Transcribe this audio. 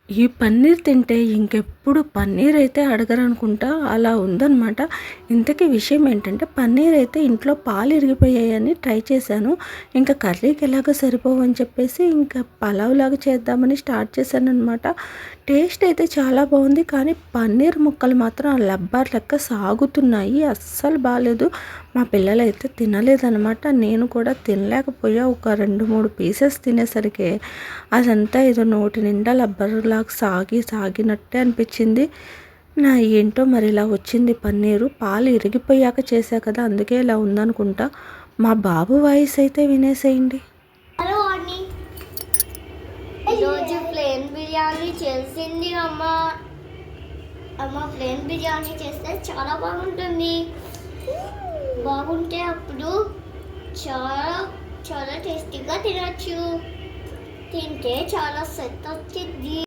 ఈ పన్నీర్ తింటే ఇంకెప్పుడు పన్నీర్ అయితే అడగరనుకుంటా, అలా ఉందనమాట. ఇంతకీ విషయం ఏంటంటే, పన్నీర్ అయితే ఇంట్లో పాలు ఇరిగిపోయాయని ట్రై చేశాను. ఇంకా కర్రీకి ఎలాగో సరిపోవని చెప్పేసి ఇంకా పలావ్ లాగా చేద్దామని స్టార్ట్ చేశాననమాట. టేస్ట్ అయితే చాలా బాగుంది, కానీ పన్నీర్ ముక్కలు మాత్రం లబ్బర్ లెక్క సాగుతున్నాయి. అస్సలు బాగాలేదు. మా పిల్లలైతే తినలేదనమాట. నేను కూడా తినలేకపోయా. ఒక 2-3 పీసెస్ తినేసరికి అదంతా ఏదో నోటి నిండా లబ్బర్లాగా సాగినట్టే అనిపించింది. ఏంటో మరి ఇలా వచ్చింది పన్నీరు. పాలు ఇరిగిపోయాక చేశా కదా, అందుకే ఇలా ఉందనుకుంటా. మా బాబు వాయిస్ అయితే వినేసేయండి. హలో అండి, ఈరోజు ప్లేన్ బిర్యానీ చేసింది అమ్మ. ప్లేన్ బిర్యానీ చేస్తే చాలా బాగుంటుంది. బాగుంటే అప్పుడు చాలా చాలా టేస్టీగా తినచ్చు. తింటే చాలా సెట్ వచ్చింది.